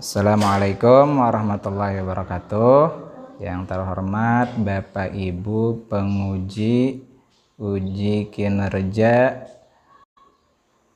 Assalamualaikum warahmatullahi wabarakatuh. Yang terhormat Bapak Ibu penguji uji kinerja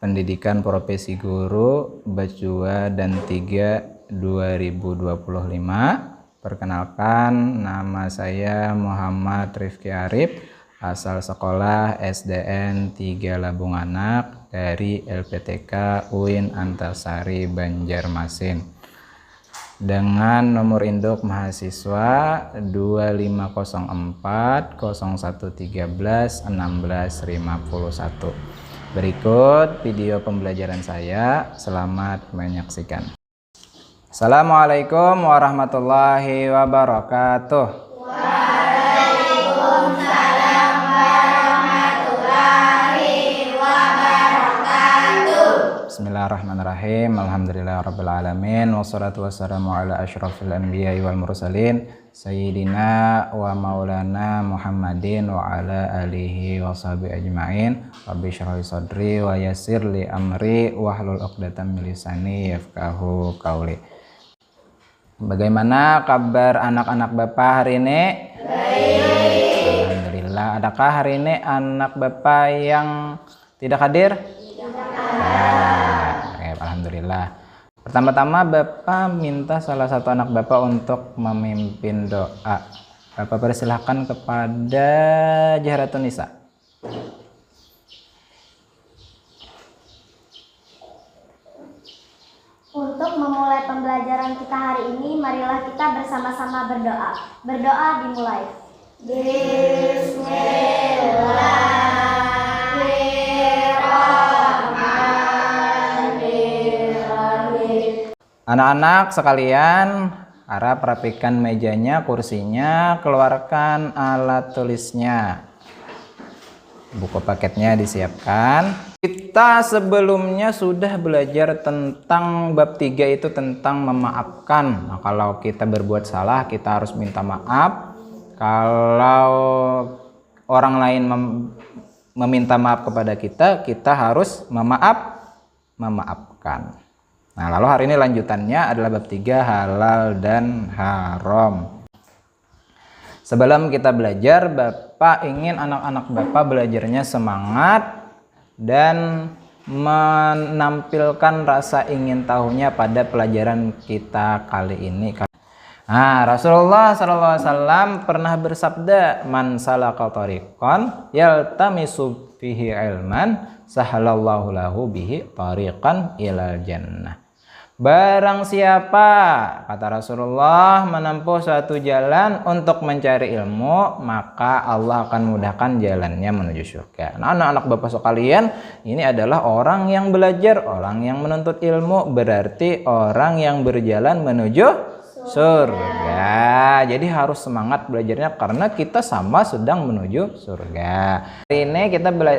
pendidikan profesi guru batch 2 dan 3 2025. Perkenalkan, nama saya Muhammad Rifki Arif, asal sekolah SDN 3 Labung Anak dari LPTK UIN Antasari Banjarmasin, dengan nomor induk mahasiswa 2504 0113 1651. Berikut video pembelajaran saya. Selamat menyaksikan. Assalamualaikum warahmatullahi wabarakatuh. Waalaikumsalam warahmatullahi wabarakatuh. Bismillahirrahmanirrahim. Alhamdulillahirabbil alamin, wassalatu wassalamu ala asyrafil anbiya'i wal mursalin sayyidina wa maulana Muhammadin wa ala alihi wa sahbihi ajmain. Rabbi shrah li sadri wa yassir li amri wahlul 'uqdatam min lisani yafqahu qauli. Bagaimana kabar anak-anak Bapak hari ini? Baik. Alhamdulillah. Adakah hari ini anak Bapak yang tidak hadir? Alhamdulillah. Pertama-tama Bapak minta salah satu anak Bapak untuk memimpin doa. Bapak persilahkan kepada Jaharatun Nisa. Untuk memulai pembelajaran kita hari ini, marilah kita bersama-sama berdoa. Berdoa dimulai. Bismillahirrahmanirrahim. Anak-anak sekalian, harap rapikan mejanya, kursinya, keluarkan alat tulisnya. Buku paketnya disiapkan. Kita sebelumnya sudah belajar tentang bab 3 itu tentang memaafkan. Nah, kalau kita berbuat salah, kita harus minta maaf. Kalau orang lain meminta maaf kepada kita, kita harus memaafkan. Nah, lalu hari ini lanjutannya adalah bab 3 halal dan haram. Sebelum kita belajar, Bapak ingin anak-anak Bapak belajarnya semangat dan menampilkan rasa ingin tahunya pada pelajaran kita kali ini. Nah, Rasulullah SAW pernah bersabda, "Man salaka tariqan yaltamisu fihi ilman, sahalallahu lahu bihi tariqan ilal jannah." Barang siapa, kata Rasulullah, menempuh suatu jalan untuk mencari ilmu, maka Allah akan mudahkan jalannya menuju surga. Nah, anak-anak Bapak sekalian, ini adalah orang yang belajar, orang yang menuntut ilmu, berarti orang yang berjalan menuju surga. Jadi harus semangat belajarnya karena kita sama sedang menuju surga. Hari ini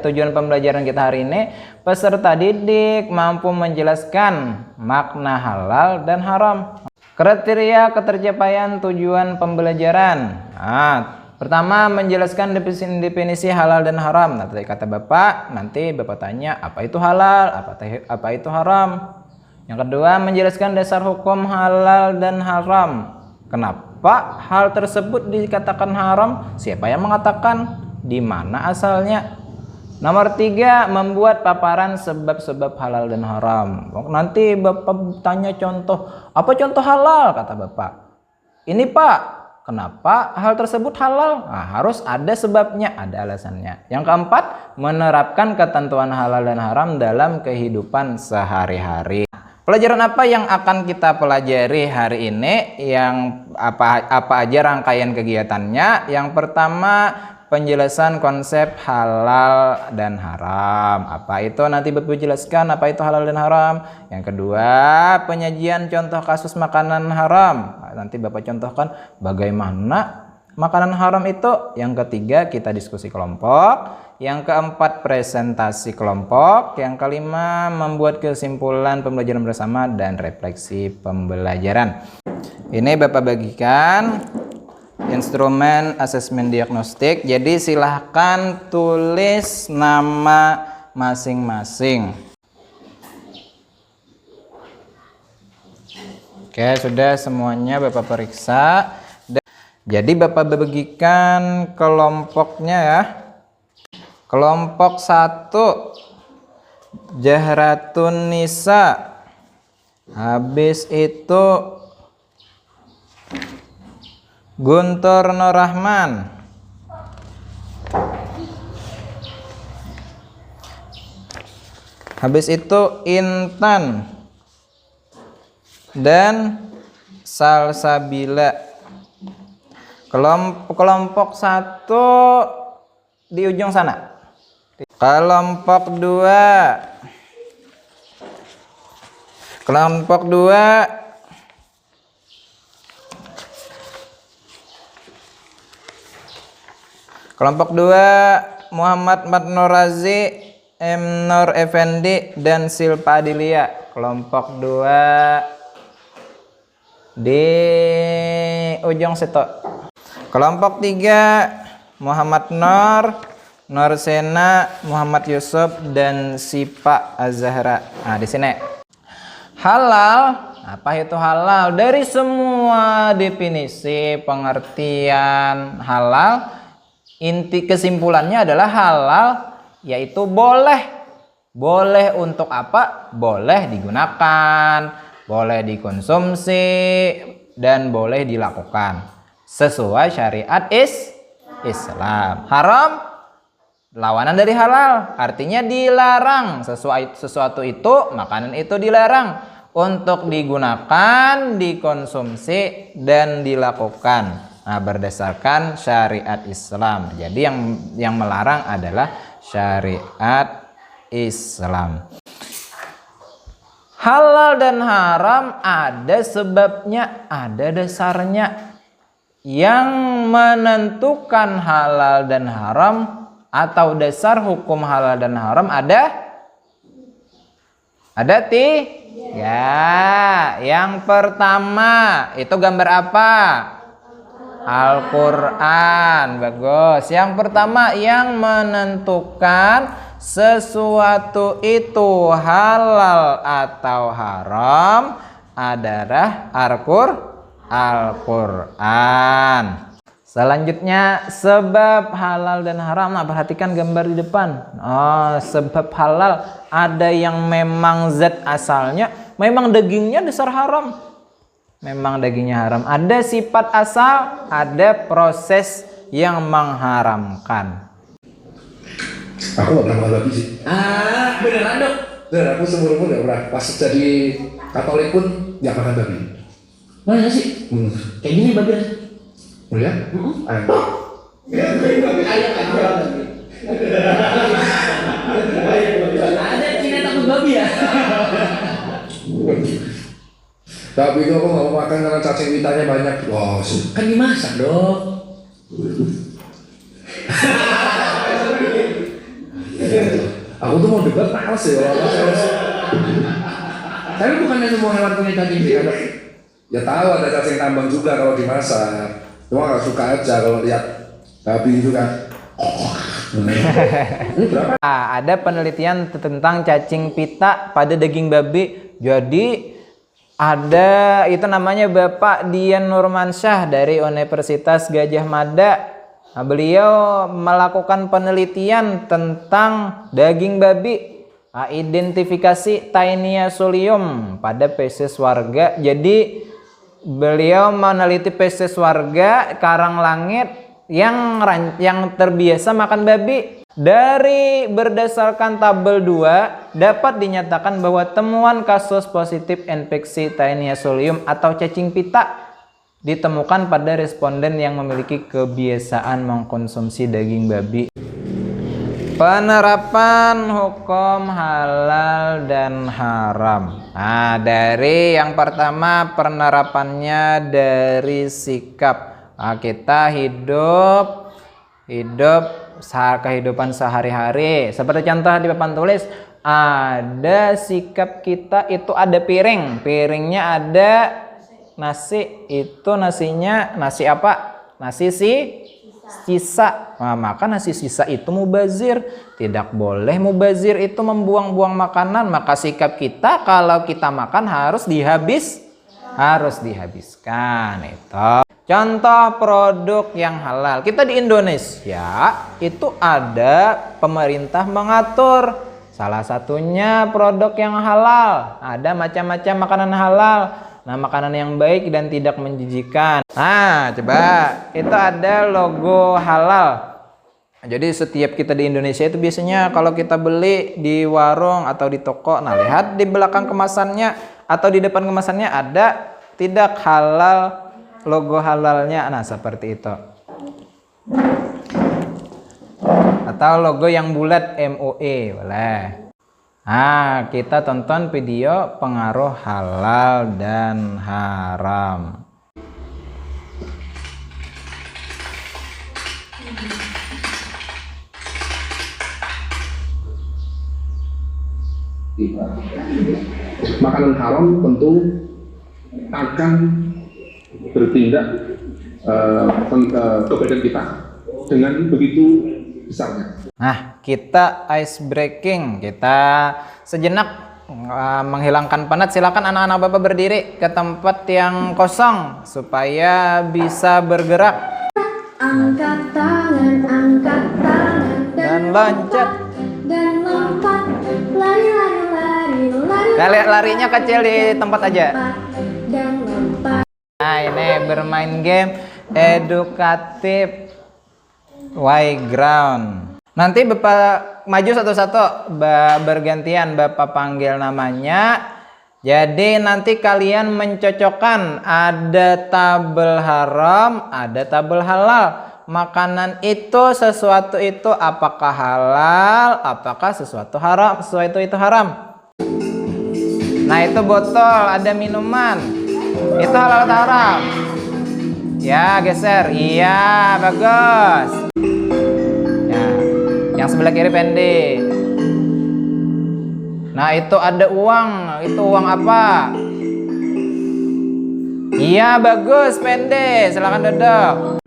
tujuan pembelajaran kita hari ini, peserta didik mampu menjelaskan makna halal dan haram. Kriteria ketercapaian tujuan pembelajaran. Nah, pertama, menjelaskan definisi halal dan haram. Nah, tadi kata Bapak, nanti Bapak tanya apa itu halal, apa itu haram. Yang kedua, menjelaskan dasar hukum halal dan haram. Kenapa hal tersebut dikatakan haram? Siapa yang mengatakan? Di mana asalnya? Nomor 3, membuat paparan sebab-sebab halal dan haram. Nanti Bapak tanya contoh. Apa contoh halal? Kata Bapak. Ini Pak, kenapa hal tersebut halal? Nah, harus ada sebabnya, ada alasannya. Yang keempat, menerapkan ketentuan halal dan haram dalam kehidupan sehari-hari. Pelajaran apa yang akan kita pelajari hari ini? Yang apa aja rangkaian kegiatannya? Yang pertama, penjelasan konsep halal dan haram. Apa itu? Nanti Bapak jelaskan apa itu halal dan haram. Yang kedua, penyajian contoh kasus makanan haram. Nanti Bapak contohkan bagaimana makanan haram itu. Yang ketiga, kita diskusi kelompok. Yang keempat, presentasi kelompok. Yang kelima, membuat kesimpulan pembelajaran bersama dan refleksi pembelajaran. Ini Bapak bagikan instrumen asesmen diagnostik. Jadi silahkan tulis nama masing-masing. Oke, sudah semuanya Bapak periksa. Jadi Bapak bagikan kelompoknya ya. Kelompok 1 Jahratun Nisa. Habis itu Guntur Nur Rahman. Habis itu Intan dan Salsabila. Kelompok 1 di ujung sana. Kelompok 2 Kelompok 2 Muhammad Matnurazi, M. Nur Effendi dan Silpa Adilia. Kelompok 2 di ujung situ. Kelompok 3 Muhammad Nur Sena, Muhammad Yusuf dan Sipa Az-Zahra. Nah, di sini. Halal, apa itu halal? Dari semua definisi pengertian halal, inti kesimpulannya adalah halal yaitu boleh. Boleh untuk apa? Boleh digunakan, boleh dikonsumsi, dan boleh dilakukan sesuai syariat Islam. Haram lawanan dari halal, artinya dilarang. Sesuatu itu, makanan itu dilarang untuk digunakan, dikonsumsi, dan dilakukan. Nah, berdasarkan syariat Islam. Jadi yang melarang adalah syariat Islam. Halal dan haram ada sebabnya, ada dasarnya. Yang menentukan halal dan haram atau dasar hukum halal dan haram ada 3. Yang pertama itu gambar apa? Al-Quran. Bagus. Yang pertama yang menentukan sesuatu itu halal atau haram adalah Al-Quran. Selanjutnya sebab halal dan haram. Nah, perhatikan gambar di depan. Sebab halal ada yang memang zat asalnya, memang dagingnya dasar haram, memang dagingnya haram. Ada sifat asal, ada proses yang mengharamkan. Aku gak pernah makan babi sih. Beneran dok? Bener, aku seumur-umur gak pernah. Pas jadi Katolik pun gak makan babi. Mana sih? Kayak gini babi aja. Oh ya? Ada Cina takut babi ya? Tapi itu aku gak mau makan karena cacing pitanya banyak. Wah, Kan dimasak dok. aku tuh mau debat males ya kalau males. Tapi bukannya semua hewan punya cacing sih dok? Ya tahu ada cacing tambang juga kalau dimasak. Cuma gak suka aja kalau lihat babi itu kan. Ini berapa? Ada penelitian tentang cacing pita pada daging babi. Jadi ada itu namanya Bapak Dian Nurmansyah dari Universitas Gadjah Mada. Nah, beliau melakukan penelitian tentang daging babi, identifikasi Taenia solium pada spesies warga. Jadi beliau meneliti spesies warga Karanglangit yang terbiasa makan babi. Dari berdasarkan tabel 2 dapat dinyatakan bahwa temuan kasus positif infeksi Taenia solium atau cacing pita ditemukan pada responden yang memiliki kebiasaan mengkonsumsi daging babi. Penerapan hukum halal dan haram. Nah, dari yang pertama penerapannya dari sikap. Nah, kita hidup kehidupan sehari-hari. Seperti contoh di papan tulis, ada sikap kita itu ada piringnya ada nasi, itu nasinya nasi apa? Nasi sisa. Nah, maka nasi sisa itu mubazir. Tidak boleh mubazir itu membuang-buang makanan. Maka sikap kita kalau kita makan harus harus dihabiskan. Itu contoh produk yang halal. Kita di Indonesia itu ada pemerintah mengatur, salah satunya produk yang halal. Ada macam-macam makanan halal. Nah, makanan yang baik dan tidak menjijikan. Nah, coba itu ada logo halal. Jadi setiap kita di Indonesia itu biasanya kalau kita beli di warung atau di toko, nah lihat di belakang kemasannya atau di depan kemasannya ada tidak halal, logo halalnya. Nah, seperti itu. Atau logo yang bulat MUE, boleh. Nah, kita tonton video pengaruh halal dan haram. Makanan haram tentu akan bertindak ke badan kita dengan begitu besarnya. Nah, kita ice breaking, kita sejenak menghilangkan penat. Silakan anak-anak Bapak berdiri ke tempat yang kosong supaya bisa bergerak. Angkat tangan Dan loncat. dan lompat, lari. Kalian larinya kecil di tempat aja. Dan lompat. Nah, ini bermain game edukatif Playground. Nanti Bapak maju satu-satu, bergantian Bapak panggil namanya. Jadi nanti kalian mencocokkan, ada tabel haram, ada tabel halal. Makanan itu, sesuatu itu apakah halal, apakah sesuatu haram, sesuatu itu haram. Nah, itu botol, ada minuman. Itu halal atau haram? Ya, geser. Iya, bagus. Ya, yang sebelah kiri pendek. Nah, itu ada uang. Itu uang apa? Iya, bagus, pendek. Silakan duduk.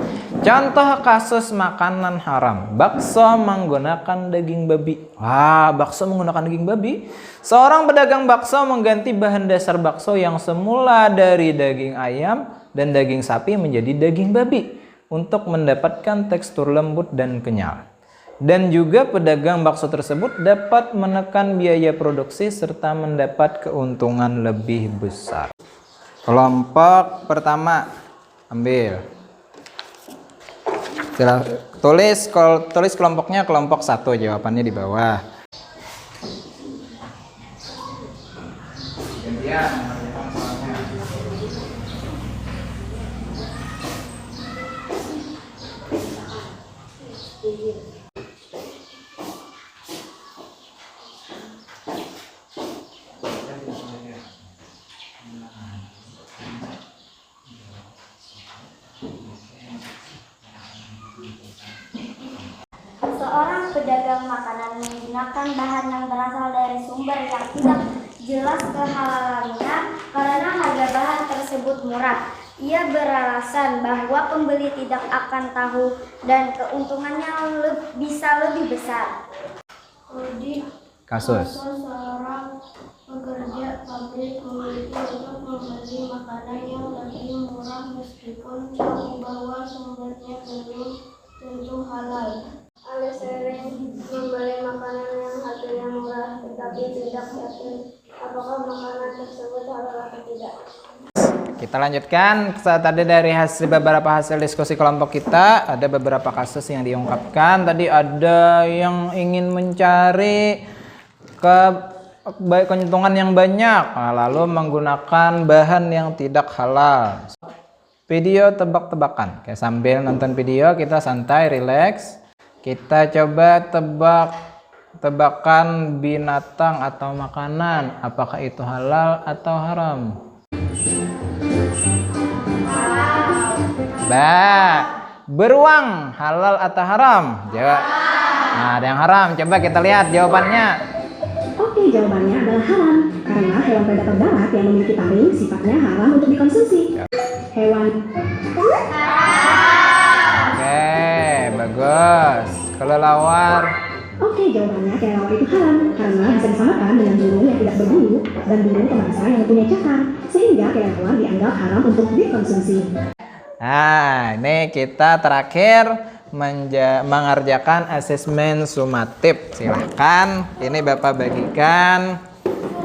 Contoh kasus makanan haram. Bakso menggunakan daging babi. Wah, bakso menggunakan daging babi. Seorang pedagang bakso mengganti bahan dasar bakso yang semula dari daging ayam dan daging sapi menjadi daging babi untuk mendapatkan tekstur lembut dan kenyal. Dan juga pedagang bakso tersebut dapat menekan biaya produksi serta mendapat keuntungan lebih besar. Kelompok pertama, ambil. Tulis kelompoknya kelompok 1, jawabannya di bawah. Seorang pedagang makanan menggunakan bahan yang berasal dari sumber yang tidak jelas kehalalannya karena harga bahan tersebut murah. Ia beralasan bahwa pembeli tidak akan tahu dan keuntungannya bisa lebih besar. Kasus. Seorang pekerja pabrik memiliki untuk membeli makanan yang lebih murah meskipun tahu bahwa sumbernya belum tentu halal. Ale sering membeli makanan yang harganya murah tetapi tidak yakin apakah makanan tersebut halal atau tidak. Kita lanjutkan. Tadi dari beberapa hasil diskusi kelompok kita, ada beberapa kasus yang diungkapkan. Tadi ada yang ingin mencari keuntungan yang banyak, lalu menggunakan bahan yang tidak halal. Video tebak-tebakan. Oke, sambil nonton video kita santai, relax. Kita coba tebakan binatang atau makanan. Apakah itu halal atau haram? Beruang halal atau haram? Jawab. Nah, ada yang haram. Coba kita lihat jawabannya. Oke, jawabannya adalah haram karena hewan predator darat yang memiliki taring sifatnya haram untuk dikonsumsi. Hewan. Oke, bagus. Kelelawar. Oke, jawabannya kelelawar itu haram karena bisa disamakan dengan burung yang tidak tidak berbulu, dan burung pemangsa yang mempunyai cakar, sehingga kelelawar dianggap haram untuk dikonsumsi. Nah, ini kita terakhir mengerjakan asesmen sumatif. Silahkan, ini Bapak bagikan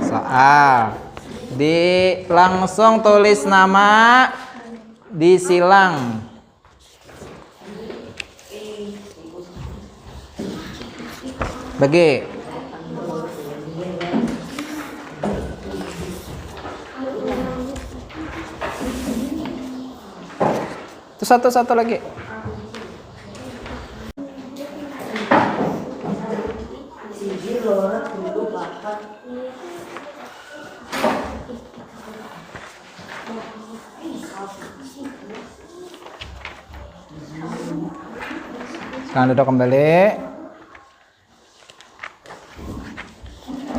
soal. Langsung tulis nama, disilang. Bagi. Itu satu-satu lagi. Sekarang duduk kembali.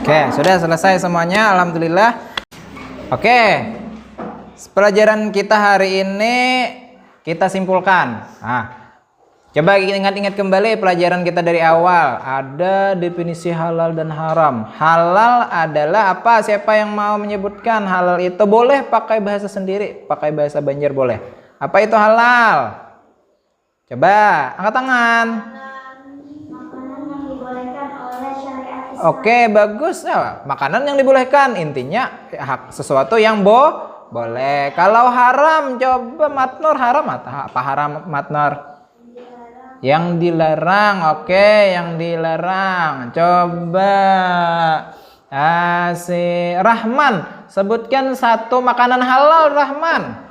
Oke, sudah selesai semuanya, alhamdulillah. Oke, pelajaran kita hari ini kita simpulkan. Nah, coba ingat-ingat kembali pelajaran kita dari awal. Ada definisi halal dan haram. Halal adalah apa? Siapa yang mau menyebutkan? Halal itu boleh pakai bahasa sendiri, pakai bahasa Banjar boleh. Apa itu halal? Coba angkat tangan. Makanan yang dibolehkan oleh syariat Islam. Oke, bagus. Nah, makanan yang dibolehkan, intinya sesuatu yang boleh. Kalau haram, coba Matnur, haram apa haram Matnur? Yang dilarang. Oke, yang dilarang. Coba si Rahman, sebutkan satu makanan halal Rahman.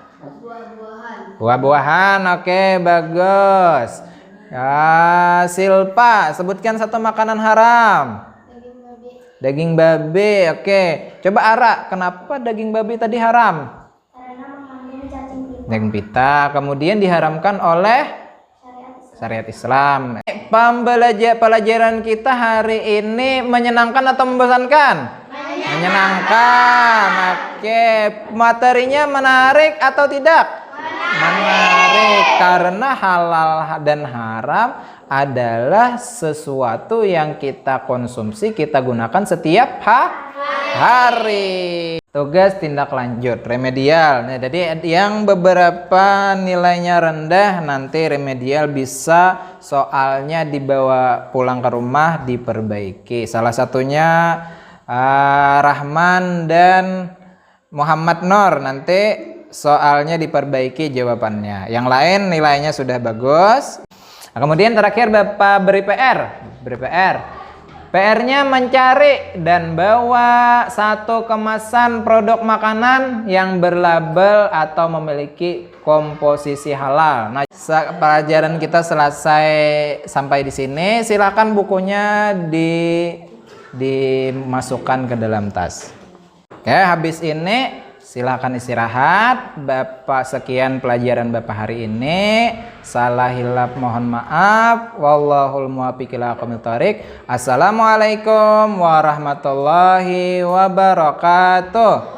Buah-buahan. Oke, bagus. Ya, Silpa, sebutkan satu makanan haram. Daging babi. Oke, coba Ara, kenapa daging babi tadi haram? Karena mengandung cacing pita. Daging pita, kemudian diharamkan oleh syariat Islam. Pelajaran kita hari ini menyenangkan atau membosankan? Menyenangkan. Oke, materinya menarik atau tidak? Menarik, karena halal dan haram adalah sesuatu yang kita konsumsi, kita gunakan setiap hari. Tugas tindak lanjut remedial. Nah, jadi yang beberapa nilainya rendah nanti remedial bisa soalnya dibawa pulang ke rumah diperbaiki. Salah satunya Rahman dan Muhammad Nur, nanti soalnya diperbaiki jawabannya. Yang lain nilainya sudah bagus. Nah, kemudian terakhir Bapak beri PR. PR-nya mencari dan bawa satu kemasan produk makanan yang berlabel atau memiliki komposisi halal. Nah, pelajaran kita selesai sampai di sini. Silakan bukunya dimasukkan ke dalam tas. Oke, habis ini silakan istirahat. Bapak sekian pelajaran Bapak hari ini. Salah hilaf mohon maaf. Wallahul muwaffiq ila aqwamit thoriq. Assalamualaikum warahmatullahi wabarakatuh.